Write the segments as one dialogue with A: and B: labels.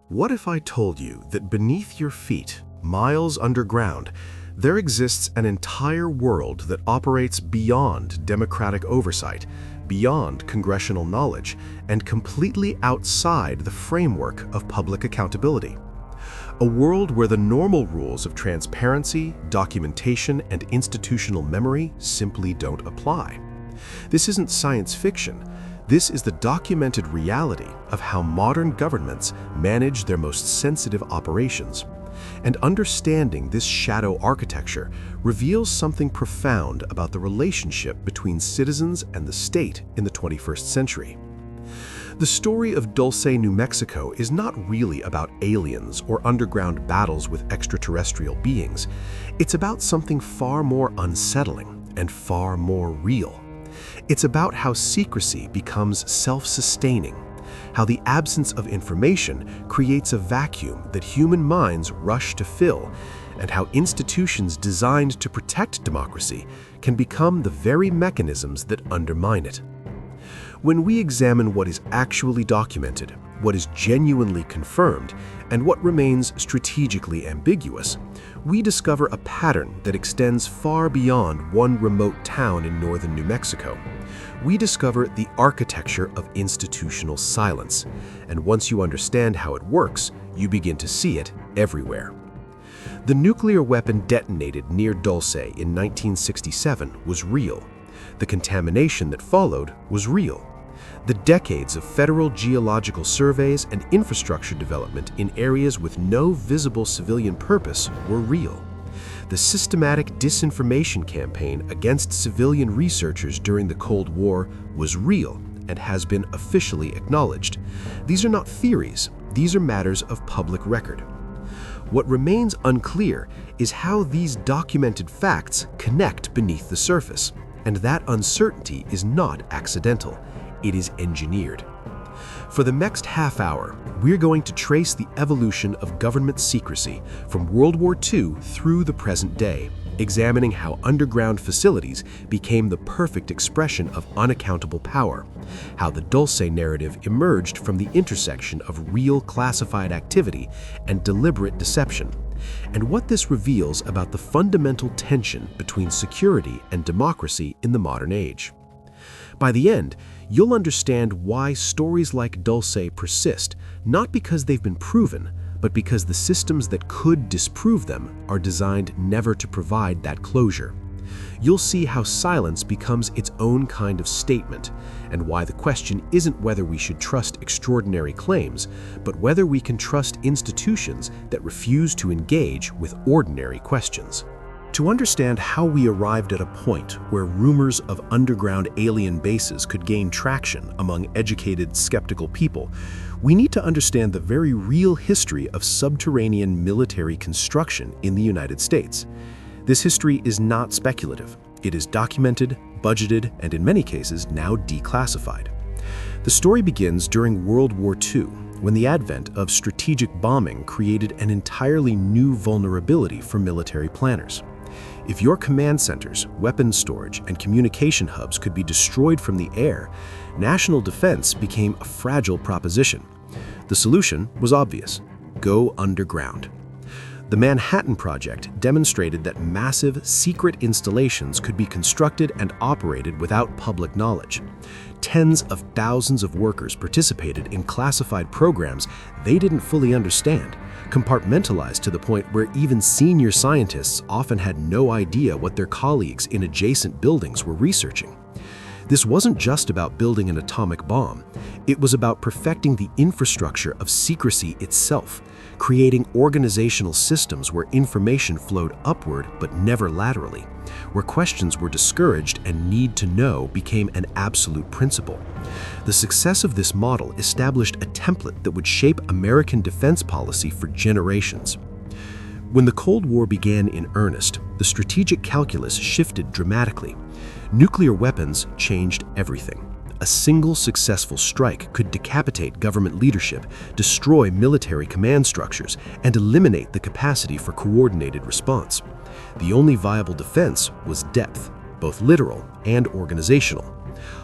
A: What if I told you that beneath your feet, miles underground, there exists an entire world that operates beyond democratic oversight, beyond congressional knowledge, and completely outside the framework of public accountability? A world where the normal rules of transparency, documentation, and institutional memory simply don't apply. This isn't science fiction. This is the documented reality of how modern governments manage their most sensitive operations. And understanding this shadow architecture reveals something profound about the relationship between citizens and the state in the 21st century. The story of Dulce, New Mexico is not really about aliens or underground battles with extraterrestrial beings. It's about something far more unsettling and far more real. It's about how secrecy becomes self-sustaining, how the absence of information creates a vacuum that human minds rush to fill, and how institutions designed to protect democracy can become the very mechanisms that undermine it. When we examine what is actually documented, what is genuinely confirmed, and what remains strategically ambiguous, we discover a pattern that extends far beyond one remote town in northern New Mexico. We discover the architecture of institutional silence, and once you understand how it works, you begin to see it everywhere. The nuclear weapon detonated near Dulce in 1967 was real. The contamination that followed was real. The decades of federal geological surveys and infrastructure development in areas with no visible civilian purpose were real. The systematic disinformation campaign against civilian researchers during the Cold War was real and has been officially acknowledged. These are not theories, these are matters of public record. What remains unclear is how these documented facts connect beneath the surface, and that uncertainty is not accidental. It is engineered. For the next half hour, we're going to trace the evolution of government secrecy from World War II through the present day, examining how underground facilities became the perfect expression of unaccountable power, how the Dulce narrative emerged from the intersection of real classified activity and deliberate deception, and what this reveals about the fundamental tension between security and democracy in the modern age. By the end, you'll understand why stories like Dulce persist, not because they've been proven, but because the systems that could disprove them are designed never to provide that closure. You'll see how silence becomes its own kind of statement, and why the question isn't whether we should trust extraordinary claims, but whether we can trust institutions that refuse to engage with ordinary questions. To understand how we arrived at a point where rumors of underground alien bases could gain traction among educated, skeptical people, we need to understand the very real history of subterranean military construction in the United States. This history is not speculative. It is documented, budgeted, and in many cases now declassified. The story begins during World War II, when the advent of strategic bombing created an entirely new vulnerability for military planners. If your command centers, weapons storage, and communication hubs could be destroyed from the air, national defense became a fragile proposition. The solution was obvious: go underground. The Manhattan Project demonstrated that massive, secret installations could be constructed and operated without public knowledge. Tens of thousands of workers participated in classified programs they didn't fully understand, compartmentalized to the point where even senior scientists often had no idea what their colleagues in adjacent buildings were researching. This wasn't just about building an atomic bomb. It was about perfecting the infrastructure of secrecy itself, creating organizational systems where information flowed upward but never laterally, where questions were discouraged and need to know became an absolute principle. The success of this model established a template that would shape American defense policy for generations. When the Cold War began in earnest, the strategic calculus shifted dramatically. Nuclear weapons changed everything. A single successful strike could decapitate government leadership, destroy military command structures, and eliminate the capacity for coordinated response. The only viable defense was depth, both literal and organizational.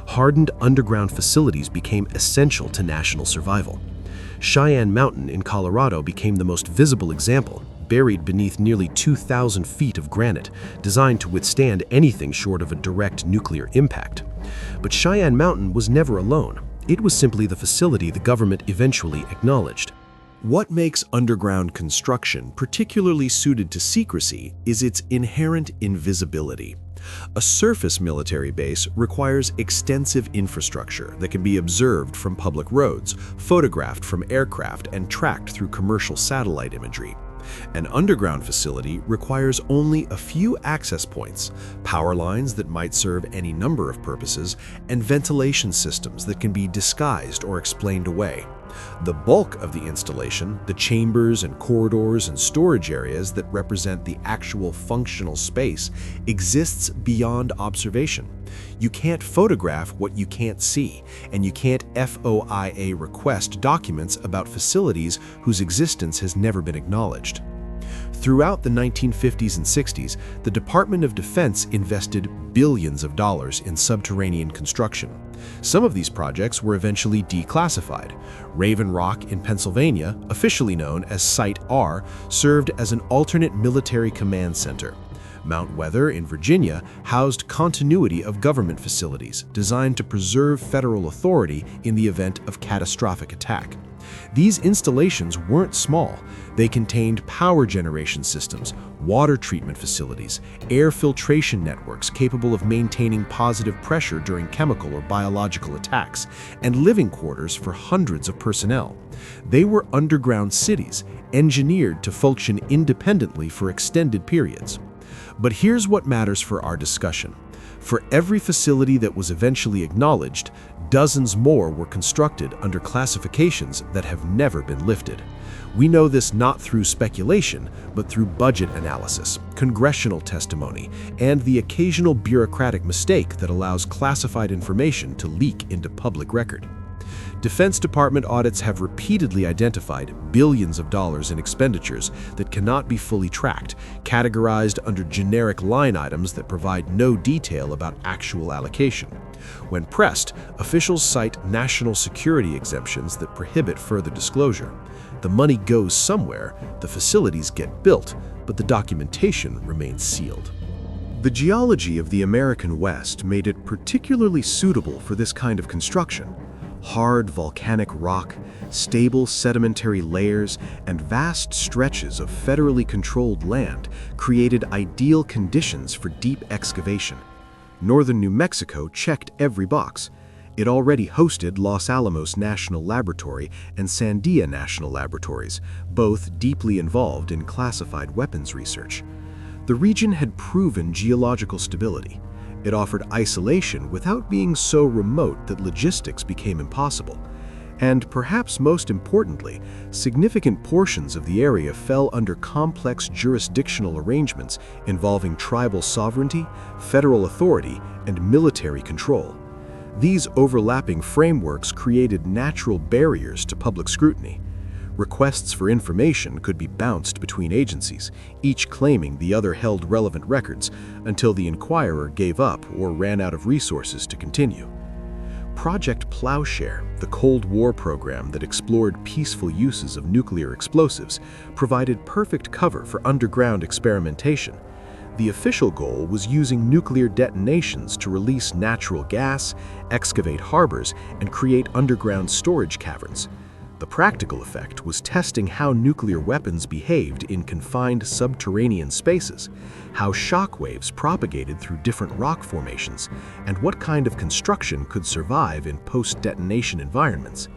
A: Hardened underground facilities became essential to national survival. Cheyenne Mountain in Colorado became the most visible example, buried beneath nearly 2,000 feet of granite, designed to withstand anything short of a direct nuclear impact. But Cheyenne Mountain was never alone. It was simply the facility the government eventually acknowledged. What makes underground construction particularly suited to secrecy is its inherent invisibility. A surface military base requires extensive infrastructure that can be observed from public roads, photographed from aircraft, and tracked through commercial satellite imagery. An underground facility requires only a few access points, power lines that might serve any number of purposes, and ventilation systems that can be disguised or explained away. The bulk of the installation, the chambers and corridors and storage areas that represent the actual functional space, exists beyond observation. You can't photograph what you can't see, and you can't FOIA request documents about facilities whose existence has never been acknowledged. Throughout the 1950s and 60s, the Department of Defense invested billions of dollars in subterranean construction. Some of these projects were eventually declassified. Raven Rock in Pennsylvania, officially known as Site R, served as an alternate military command center. Mount Weather in Virginia housed continuity of government facilities designed to preserve federal authority in the event of catastrophic attack. These installations weren't small. They contained power generation systems, water treatment facilities, air filtration networks capable of maintaining positive pressure during chemical or biological attacks, and living quarters for hundreds of personnel. They were underground cities, engineered to function independently for extended periods. But here's what matters for our discussion. For every facility that was eventually acknowledged, dozens more were constructed under classifications that have never been lifted. We know this not through speculation, but through budget analysis, congressional testimony, and the occasional bureaucratic mistake that allows classified information to leak into public record. Defense Department audits have repeatedly identified billions of dollars in expenditures that cannot be fully tracked, categorized under generic line items that provide no detail about actual allocation. When pressed, officials cite national security exemptions that prohibit further disclosure. The money goes somewhere, the facilities get built, but the documentation remains sealed. The geology of the American West made it particularly suitable for this kind of construction. Hard volcanic rock, stable sedimentary layers, and vast stretches of federally controlled land created ideal conditions for deep excavation. Northern New Mexico checked every box. It already hosted Los Alamos National Laboratory and Sandia National Laboratories, both deeply involved in classified weapons research. The region had proven geological stability. It offered isolation without being so remote that logistics became impossible. And perhaps most importantly, significant portions of the area fell under complex jurisdictional arrangements involving tribal sovereignty, federal authority, and military control. These overlapping frameworks created natural barriers to public scrutiny. Requests for information could be bounced between agencies, each claiming the other held relevant records, until the inquirer gave up or ran out of resources to continue. Project Plowshare, the Cold War program that explored peaceful uses of nuclear explosives, provided perfect cover for underground experimentation. The official goal was using nuclear detonations to release natural gas, excavate harbors, and create underground storage caverns. The practical effect was testing how nuclear weapons behaved in confined subterranean spaces, how shock waves propagated through different rock formations, and what kind of construction could survive in post-detonation environments.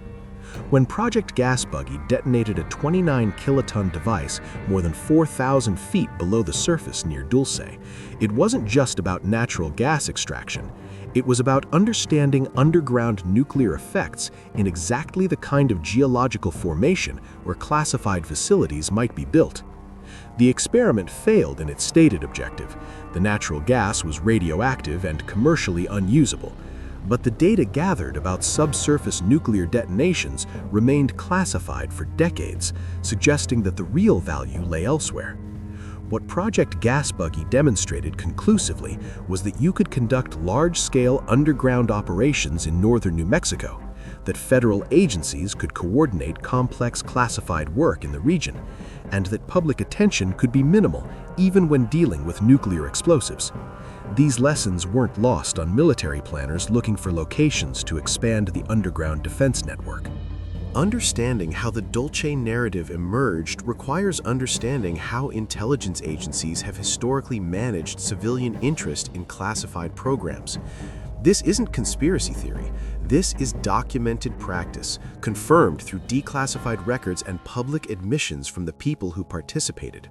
A: When Project Gasbuggy detonated a 29-kiloton device more than 4,000 feet below the surface near Dulce, it wasn't just about natural gas extraction. It was about understanding underground nuclear effects in exactly the kind of geological formation where classified facilities might be built. The experiment failed in its stated objective. The natural gas was radioactive and commercially unusable. But the data gathered about subsurface nuclear detonations remained classified for decades, suggesting that the real value lay elsewhere. What Project Gasbuggy demonstrated conclusively was that you could conduct large-scale underground operations in northern New Mexico. that federal agencies could coordinate complex classified work in the region, and that public attention could be minimal even when dealing with nuclear explosives. These lessons weren't lost on military planners looking for locations to expand the underground defense network. Understanding how the Dulce narrative emerged requires understanding how intelligence agencies have historically managed civilian interest in classified programs. This isn't conspiracy theory. This is documented practice, confirmed through declassified records and public admissions from the people who participated.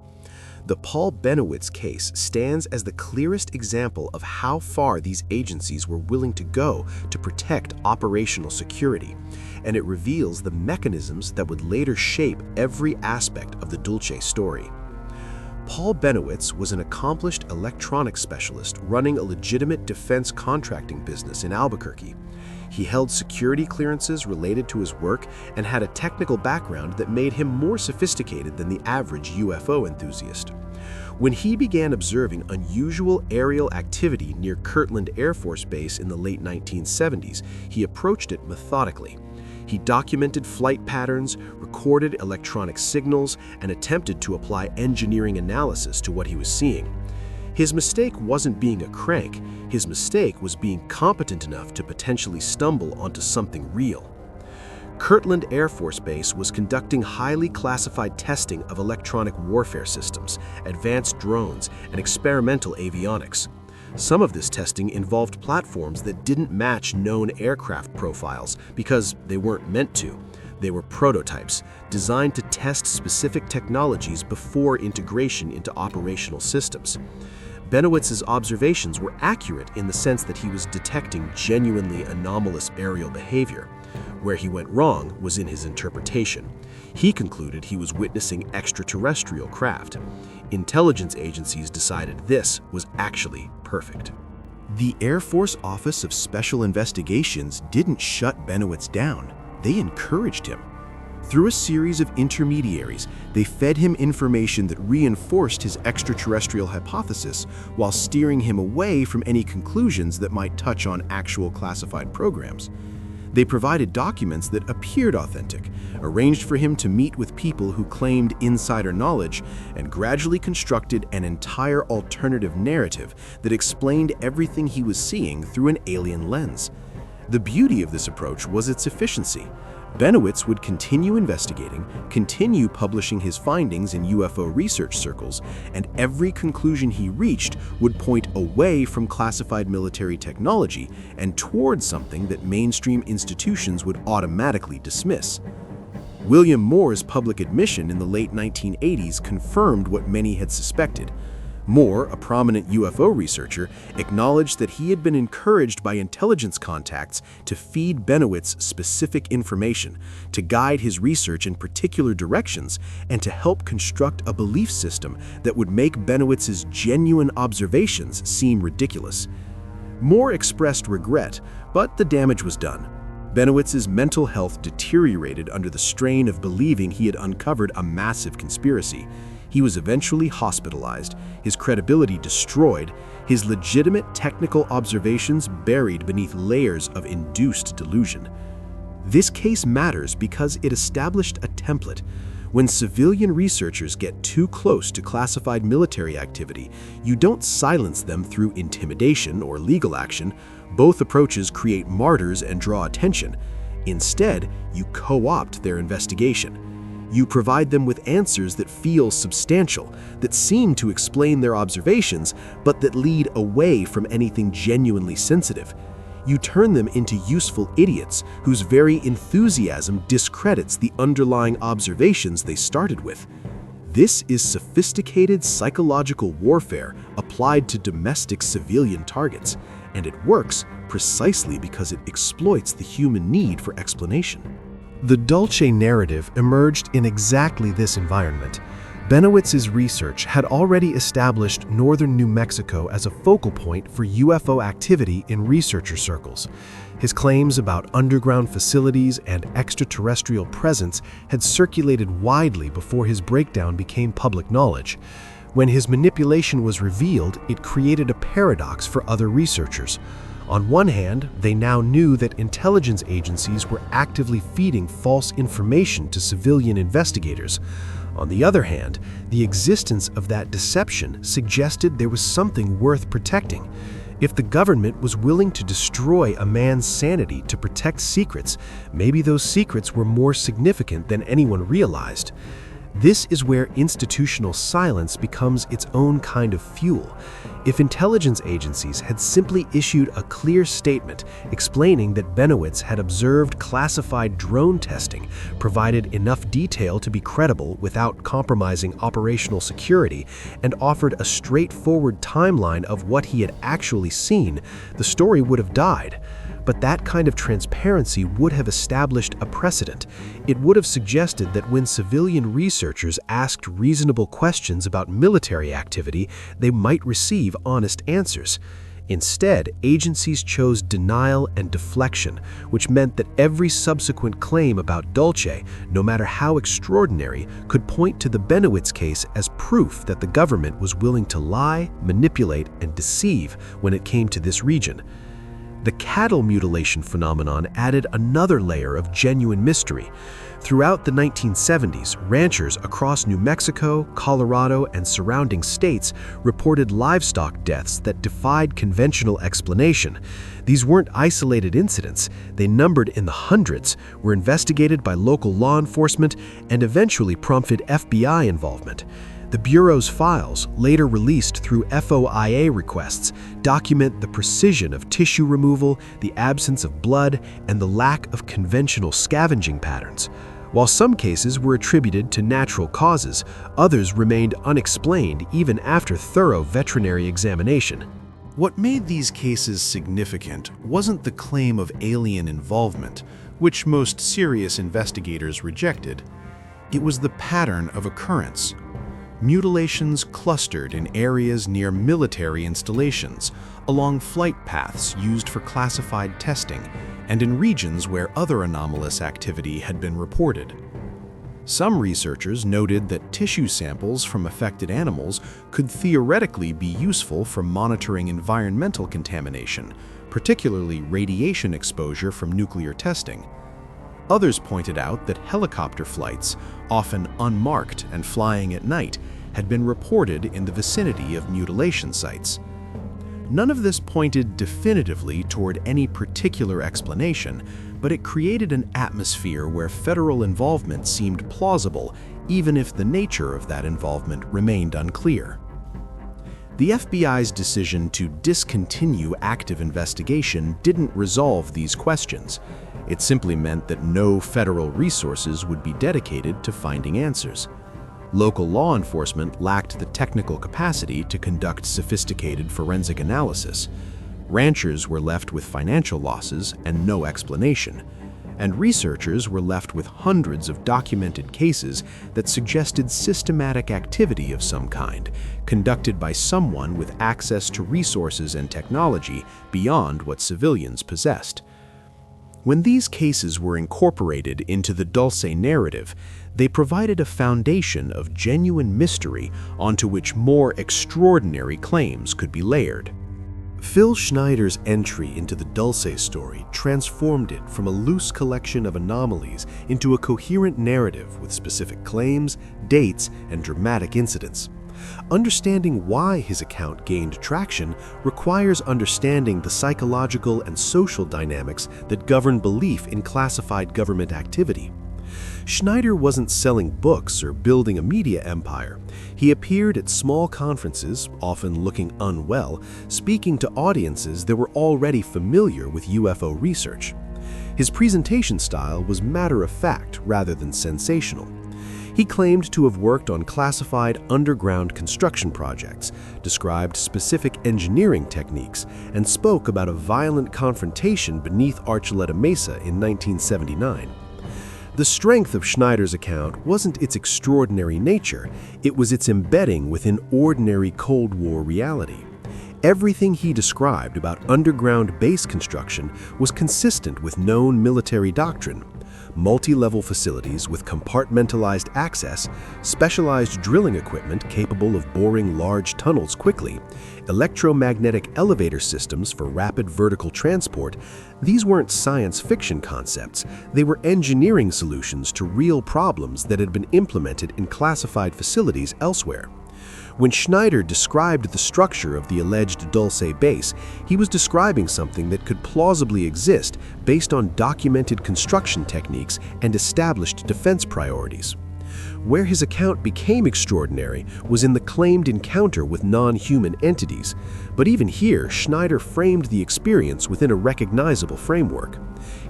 A: The Paul Bennewitz case stands as the clearest example of how far these agencies were willing to go to protect operational security, and it reveals the mechanisms that would later shape every aspect of the Dulce story. Paul Bennewitz was an accomplished electronics specialist running a legitimate defense contracting business in Albuquerque. He held security clearances related to his work and had a technical background that made him more sophisticated than the average UFO enthusiast. When he began observing unusual aerial activity near Kirtland Air Force Base in the late 1970s, he approached it methodically. He documented flight patterns, recorded electronic signals, and attempted to apply engineering analysis to what he was seeing. His mistake wasn't being a crank. His mistake was being competent enough to potentially stumble onto something real. Kirtland Air Force Base was conducting highly classified testing of electronic warfare systems, advanced drones, and experimental avionics. Some of this testing involved platforms that didn't match known aircraft profiles because they weren't meant to. They were prototypes, designed to test specific technologies before integration into operational systems. Bennewitz's observations were accurate in the sense that he was detecting genuinely anomalous aerial behavior. Where he went wrong was in his interpretation. He concluded he was witnessing extraterrestrial craft. Intelligence agencies decided this was actually perfect. The Air Force Office of Special Investigations didn't shut Bennewitz down. They encouraged him. Through a series of intermediaries, they fed him information that reinforced his extraterrestrial hypothesis while steering him away from any conclusions that might touch on actual classified programs. They provided documents that appeared authentic, arranged for him to meet with people who claimed insider knowledge, and gradually constructed an entire alternative narrative that explained everything he was seeing through an alien lens. The beauty of this approach was its efficiency. Bennewitz would continue investigating, continue publishing his findings in UFO research circles, and every conclusion he reached would point away from classified military technology and towards something that mainstream institutions would automatically dismiss. William Moore's public admission in the late 1980s confirmed what many had suspected. Moore, a prominent UFO researcher, acknowledged that he had been encouraged by intelligence contacts to feed Bennewitz specific information, to guide his research in particular directions, and to help construct a belief system that would make Bennewitz's genuine observations seem ridiculous. Moore expressed regret, but the damage was done. Bennewitz's mental health deteriorated under the strain of believing he had uncovered a massive conspiracy. He was eventually hospitalized, his credibility destroyed, his legitimate technical observations buried beneath layers of induced delusion. This case matters because it established a template. When civilian researchers get too close to classified military activity, you don't silence them through intimidation or legal action. Both approaches create martyrs and draw attention. Instead, you co-opt their investigation. You provide them with answers that feel substantial, that seem to explain their observations, but that lead away from anything genuinely sensitive. You turn them into useful idiots whose very enthusiasm discredits the underlying observations they started with. This is sophisticated psychological warfare applied to domestic civilian targets, and it works precisely because it exploits the human need for explanation. The Dulce narrative emerged in exactly this environment. Bennewitz's research had already established northern New Mexico as a focal point for UFO activity in researcher circles. His claims about underground facilities and extraterrestrial presence had circulated widely before his breakdown became public knowledge. When his manipulation was revealed, it created a paradox for other researchers. On one hand, they now knew that intelligence agencies were actively feeding false information to civilian investigators. On the other hand, the existence of that deception suggested there was something worth protecting. If the government was willing to destroy a man's sanity to protect secrets, maybe those secrets were more significant than anyone realized. This is where institutional silence becomes its own kind of fuel. If intelligence agencies had simply issued a clear statement explaining that Bennewitz had observed classified drone testing, provided enough detail to be credible without compromising operational security, and offered a straightforward timeline of what he had actually seen, the story would have died. But that kind of transparency would have established a precedent. It would have suggested that when civilian researchers asked reasonable questions about military activity, they might receive honest answers. Instead, agencies chose denial and deflection, which meant that every subsequent claim about Dulce, no matter how extraordinary, could point to the Bennewitz case as proof that the government was willing to lie, manipulate, and deceive when it came to this region. The cattle mutilation phenomenon added another layer of genuine mystery. Throughout the 1970s, ranchers across New Mexico, Colorado, and surrounding states reported livestock deaths that defied conventional explanation. These weren't isolated incidents. They numbered in the hundreds, were investigated by local law enforcement, and eventually prompted FBI involvement. The Bureau's files, later released through FOIA requests, document the precision of tissue removal, the absence of blood, and the lack of conventional scavenging patterns. While some cases were attributed to natural causes, others remained unexplained even after thorough veterinary examination.
B: What made these cases significant wasn't the claim of alien involvement, which most serious investigators rejected. It was the pattern of occurrence. Mutilations clustered in areas near military installations, along flight paths used for classified testing, and in regions where other anomalous activity had been reported. Some researchers noted that tissue samples from affected animals could theoretically be useful for monitoring environmental contamination, particularly radiation exposure from nuclear testing. Others pointed out that helicopter flights, often unmarked and flying at night, had been reported in the vicinity of mutilation sites. None of this pointed definitively toward any particular explanation, but it created an atmosphere where federal involvement seemed plausible, even if the nature of that involvement remained unclear. The FBI's decision to discontinue active investigation didn't resolve these questions. It simply meant that no federal resources would be dedicated to finding answers. Local law enforcement lacked the technical capacity to conduct sophisticated forensic analysis. Ranchers were left with financial losses and no explanation. And researchers were left with hundreds of documented cases that suggested systematic activity of some kind, conducted by someone with access to resources and technology beyond what civilians possessed. When these cases were incorporated into the Dulce narrative, they provided a foundation of genuine mystery onto which more extraordinary claims could be layered. Phil Schneider's entry into the Dulce story transformed it from a loose collection of anomalies into a coherent narrative with specific claims, dates, and dramatic incidents. Understanding why his account gained traction requires understanding the psychological and social dynamics that govern belief in classified government activity. Schneider wasn't selling books or building a media empire. He appeared at small conferences, often looking unwell, speaking to audiences that were already familiar with UFO research. His presentation style was matter-of-fact rather than sensational. He claimed to have worked on classified underground construction projects, described specific engineering techniques, and spoke about a violent confrontation beneath Archuleta Mesa in 1979. The strength of Schneider's account wasn't its extraordinary nature, it was its embedding within ordinary Cold War reality. Everything he described about underground base construction was consistent with known military doctrine.
A: multi-level facilities with compartmentalized access, specialized drilling equipment capable of boring large tunnels quickly, electromagnetic elevator systems for rapid vertical transport. These weren't science fiction concepts, they were engineering solutions to real problems that had been implemented in classified facilities elsewhere. When Schneider described the structure of the alleged Dulce base, he was describing something that could plausibly exist based on documented construction techniques and established defense priorities. Where his account became extraordinary was in the claimed encounter with non-human entities, but even here, Schneider framed the experience within a recognizable framework.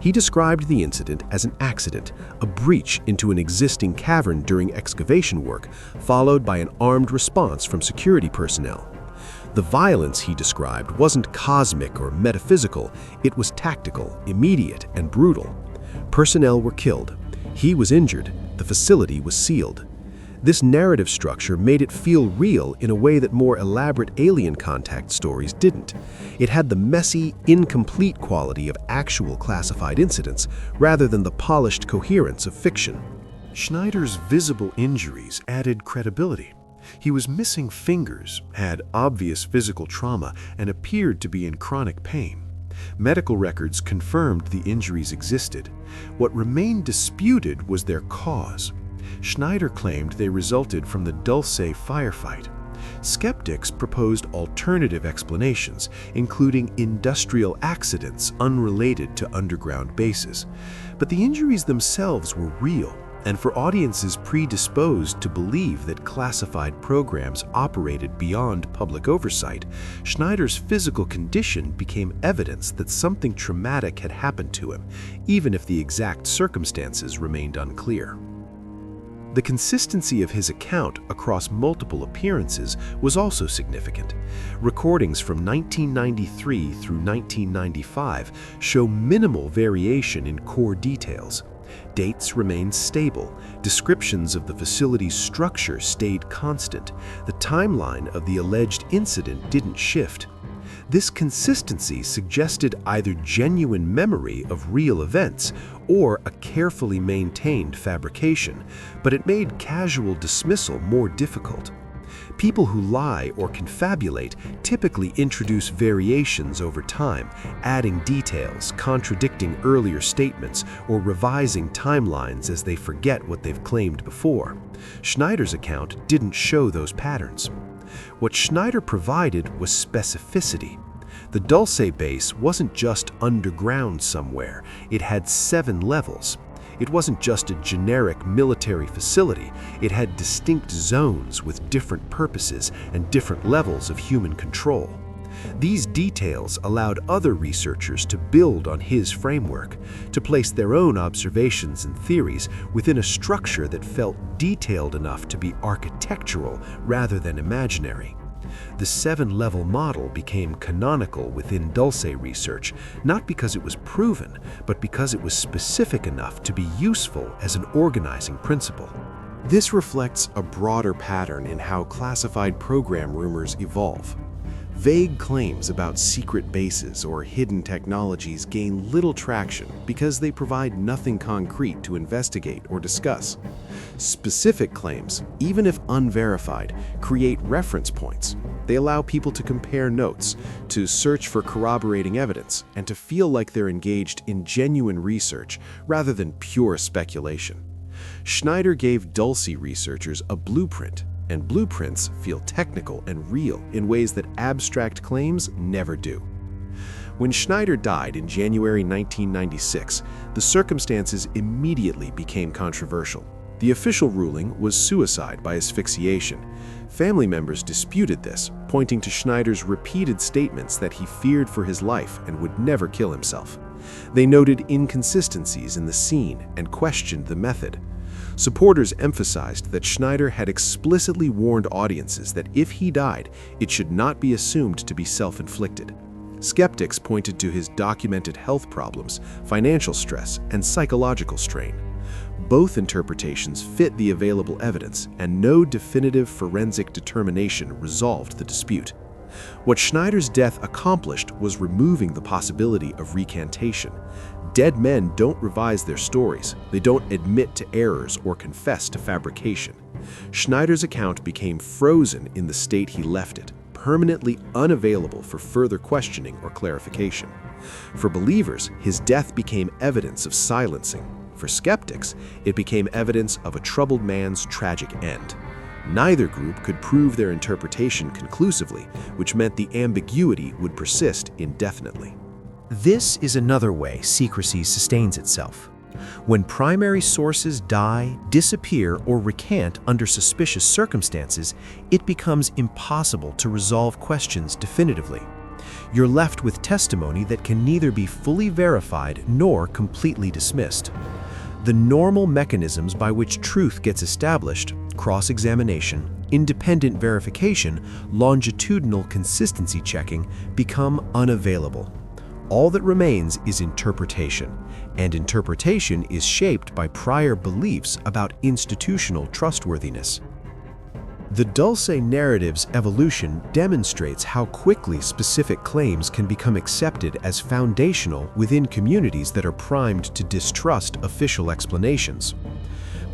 A: He described the incident as an accident, a breach into an existing cavern during excavation work, followed by an armed response from security personnel. The violence he described wasn't cosmic or metaphysical, it was tactical, immediate, and brutal. Personnel were killed. He was injured. The facility was sealed. This narrative structure made it feel real in a way that more elaborate alien contact stories didn't. It had the messy, incomplete quality of actual classified incidents rather than the polished coherence of fiction.
B: Schneider's visible injuries added credibility. He was missing fingers, had obvious physical trauma, and appeared to be in chronic pain. Medical records confirmed the injuries existed. What remained disputed was their cause. Schneider claimed they resulted from the Dulce firefight. Skeptics proposed alternative explanations, including industrial accidents unrelated to underground bases. But the injuries themselves were real, and for audiences predisposed to believe that classified programs operated beyond public oversight, Schneider's physical condition became evidence that something traumatic had happened to him, even if the exact circumstances remained unclear. The consistency of his account across multiple appearances was also significant. Recordings from 1993 through 1995 show minimal variation in core details. Dates remained stable, descriptions of the facility's structure stayed constant, the timeline of the alleged incident didn't shift. This consistency suggested either genuine memory of real events or a carefully maintained fabrication, but it made casual dismissal more difficult. People who lie or confabulate typically introduce variations over time, adding details, contradicting earlier statements, or revising timelines as they forget what they've claimed before. Schneider's account didn't show those patterns. What Schneider provided was specificity. The Dulce base wasn't just underground somewhere, it had 7 levels. It wasn't just a generic military facility, it had distinct zones with different purposes and different levels of human control. These details allowed other researchers to build on his framework, to place their own observations and theories within a structure that felt detailed enough to be architectural rather than imaginary. The 7-level model became canonical within Dulce research, not because it was proven, but because it was specific enough to be useful as an organizing principle. This reflects a broader pattern in how classified program rumors evolve. Vague claims about secret bases or hidden technologies gain little traction because they provide nothing concrete to investigate or discuss. Specific claims, even if unverified, create reference points. They allow people to compare notes, to search for corroborating evidence, and to feel like they're engaged in genuine research rather than pure speculation. Schneider gave Dulce researchers a blueprint, and blueprints feel technical and real in ways that abstract claims never do. When Schneider died in January 1996, the circumstances immediately became controversial. The official ruling was suicide by asphyxiation. Family members disputed this, pointing to Schneider's repeated statements that he feared for his life and would never kill himself. They noted inconsistencies in the scene and questioned the method. Supporters emphasized that Schneider had explicitly warned audiences that if he died, it should not be assumed to be self-inflicted. Skeptics pointed to his documented health problems, financial stress, and psychological strain. Both interpretations fit the available evidence, and no definitive forensic determination resolved the dispute. What Schneider's death accomplished was removing the possibility of recantation.
A: Dead men don't revise their stories. They don't admit to errors or confess to fabrication. Schneider's account became frozen in the state he left it, permanently unavailable for further questioning or clarification. For believers, his death became evidence of silencing. For skeptics, it became evidence of a troubled man's tragic end. Neither group could prove their interpretation conclusively, which meant the ambiguity would persist indefinitely.
C: This is another way secrecy sustains itself. When primary sources die, disappear, or recant under suspicious circumstances, it becomes impossible to resolve questions definitively. You're left with testimony that can neither be fully verified nor completely dismissed. The normal mechanisms by which truth gets established, cross-examination, independent verification, longitudinal consistency checking, become unavailable. All that remains is interpretation, and interpretation is shaped by prior beliefs about institutional trustworthiness. The Dulce narrative's evolution demonstrates how quickly specific claims can become accepted as foundational within communities that are primed to distrust official explanations.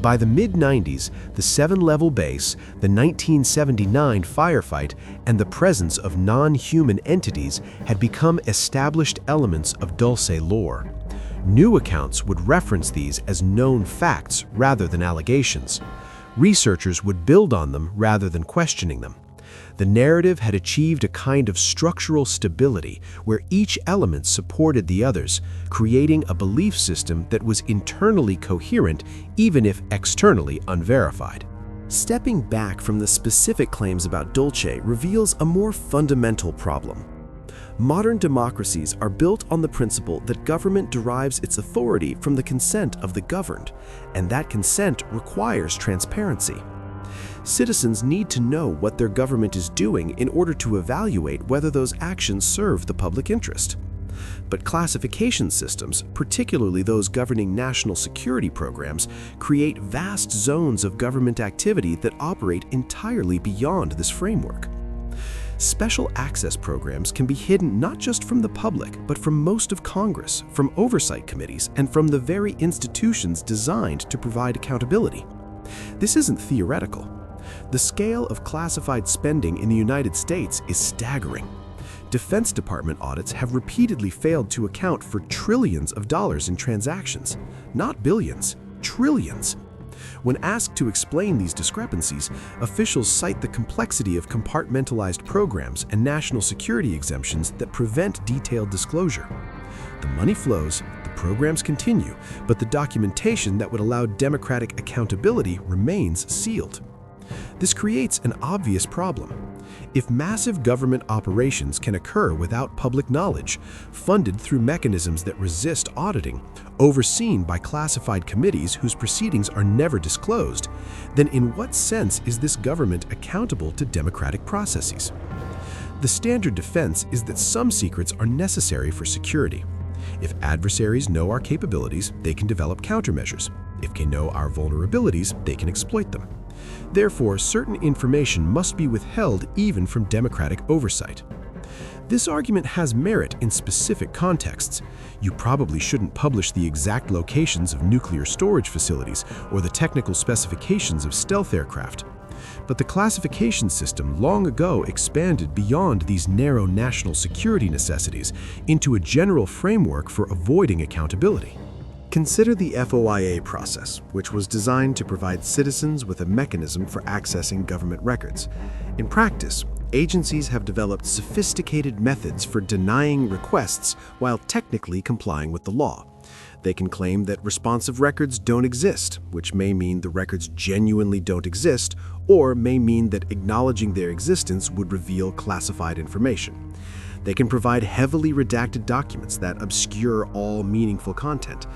C: By the mid-90s, the 7-level base, the 1979 firefight, and the presence of non-human entities had become established elements of Dulce lore. New accounts would reference these as known facts rather than allegations. Researchers would build on them rather than questioning them. The narrative had achieved a kind of structural stability where each element supported the others, creating a belief system that was internally coherent even if externally unverified. Stepping back from the specific claims about Dulce reveals a more fundamental problem. Modern democracies are built on the principle that government derives its authority from the consent of the governed, and that consent requires transparency. Citizens need to know what their government is doing in order to evaluate whether those actions serve the public interest. But classification systems, particularly those governing national security programs, create vast zones of government activity that operate entirely beyond this framework. Special access programs can be hidden not just from the public, but from most of Congress, from oversight committees, and from the very institutions designed to provide accountability. This isn't theoretical. The scale of classified spending in the United States is staggering. Defense Department audits have repeatedly failed to account for trillions of dollars in transactions. Not billions, trillions. When asked to explain these discrepancies, officials cite the complexity of compartmentalized programs and national security exemptions that prevent detailed disclosure. The money flows, the programs continue, but the documentation that would allow democratic accountability remains sealed. This creates an obvious problem. If massive government operations can occur without public knowledge, funded through mechanisms that resist auditing, overseen by classified committees whose proceedings are never disclosed, then in what sense is this government accountable to democratic processes? The standard defense is that some secrets are necessary for security. If adversaries know our capabilities, they can develop countermeasures. If they know our vulnerabilities, they can exploit them. Therefore, certain information must be withheld even from democratic oversight. This argument has merit in specific contexts. You probably shouldn't publish the exact locations of nuclear storage facilities or the technical specifications of stealth aircraft. But the classification system long ago expanded beyond these narrow national security necessities into a general framework for avoiding accountability. Consider the FOIA process, which was designed to provide citizens with a mechanism for accessing government records. In practice, agencies have developed sophisticated methods for denying requests while technically complying with the law. They can claim that responsive records don't exist, which may mean the records genuinely don't exist, or may mean that acknowledging their existence would reveal classified information. They can provide heavily redacted documents that obscure all meaningful content.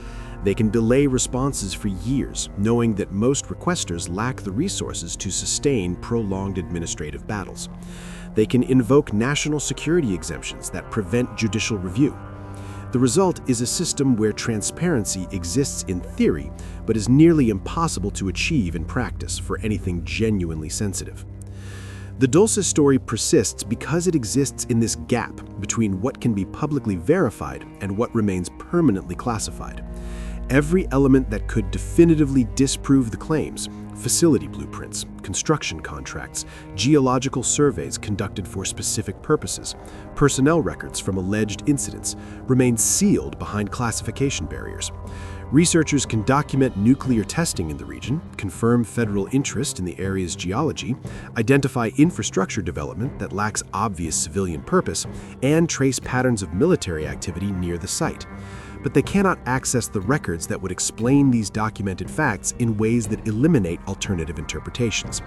C: They can delay responses for years, knowing that most requesters lack the resources to sustain prolonged administrative battles. They can invoke national security exemptions that prevent judicial review. The result is a system where transparency exists in theory, but is nearly impossible to achieve in practice for anything genuinely sensitive.
A: The Dulce story persists because it exists in this gap between what can be publicly verified and what remains permanently classified. Every element that could definitively disprove the claims, facility blueprints, construction contracts, geological surveys conducted for specific purposes, personnel records from alleged incidents, remain sealed behind classification barriers. Researchers can document nuclear testing in the region, confirm federal interest in the area's geology, identify infrastructure development that lacks obvious civilian purpose, and trace patterns of military activity near the site. But they cannot access the records that would explain these documented facts in ways that eliminate alternative interpretations.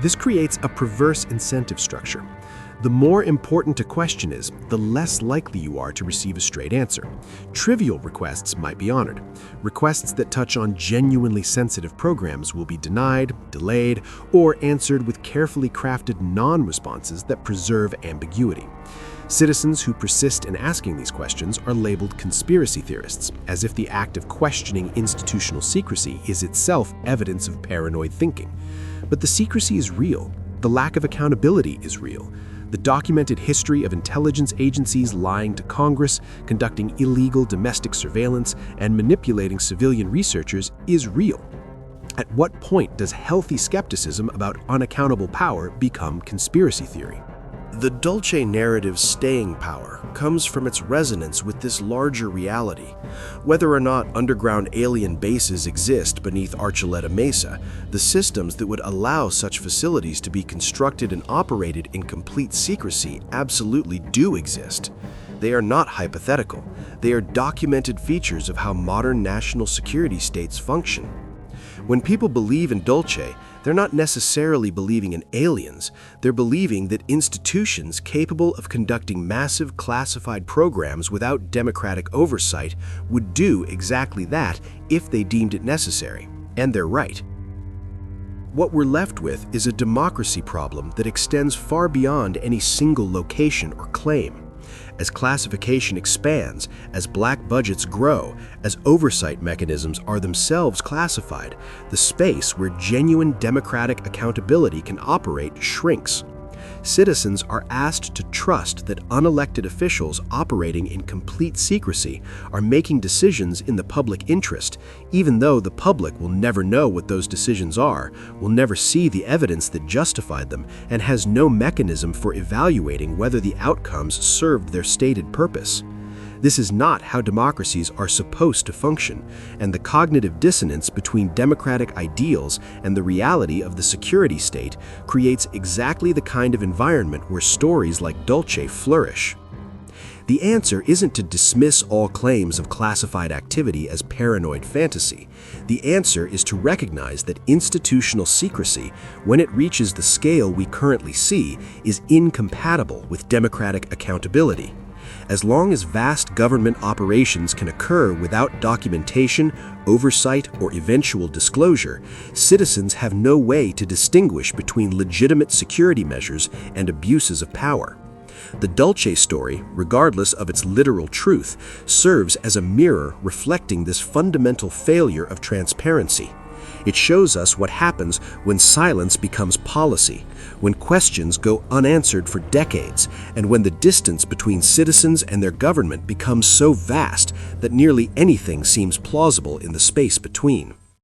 A: This creates a perverse incentive structure. The more important a question is, the less likely you are to receive a straight answer. Trivial requests might be honored. Requests that touch on genuinely sensitive programs will be denied, delayed, or answered with carefully crafted non-responses that preserve ambiguity. Citizens who persist in asking these questions are labeled conspiracy theorists, as if the act of questioning institutional secrecy is itself evidence of paranoid thinking. But the secrecy is real. The lack of accountability is real. The documented history of intelligence agencies lying to Congress, conducting illegal domestic surveillance, and manipulating civilian researchers is real. At what point does healthy skepticism about unaccountable power become conspiracy theory?
D: The Dulce narrative's staying power comes from its resonance with this larger reality. Whether or not underground alien bases exist beneath Archuleta Mesa, the systems that would allow such facilities to be constructed and operated in complete secrecy absolutely do exist. They are not hypothetical. They are documented features of how modern national security states function. When people believe in Dulce, they're not necessarily believing in aliens. They're believing that institutions capable of conducting massive classified programs without democratic oversight would do exactly that if they deemed it necessary. And they're right. What we're left with is a democracy problem that extends far beyond any single location or claim. As classification expands, as black budgets grow, as oversight mechanisms are themselves classified, the space where genuine democratic accountability can operate shrinks. Citizens are asked to trust that unelected officials operating in complete secrecy are making decisions in the public interest, even though the public will never know what those decisions are, will never see the evidence that justified them, and has no mechanism for evaluating whether the outcomes served their stated purpose. This is not how democracies are supposed to function, and the cognitive dissonance between democratic ideals and the reality of the security state creates exactly the kind of environment where stories like Dulce flourish. The answer isn't to dismiss all claims of classified activity as paranoid fantasy. The answer is to recognize that institutional secrecy, when it reaches the scale we currently see, is incompatible with democratic accountability. As long as vast government operations can occur without documentation, oversight, or eventual disclosure, citizens have no way to distinguish between legitimate security measures and abuses of power. The Dulce story, regardless of its literal truth, serves as a mirror reflecting this fundamental failure of transparency. It shows us what happens when silence becomes policy, when questions go unanswered for decades, and when the distance between citizens and their government becomes so vast that nearly anything seems plausible in the space between.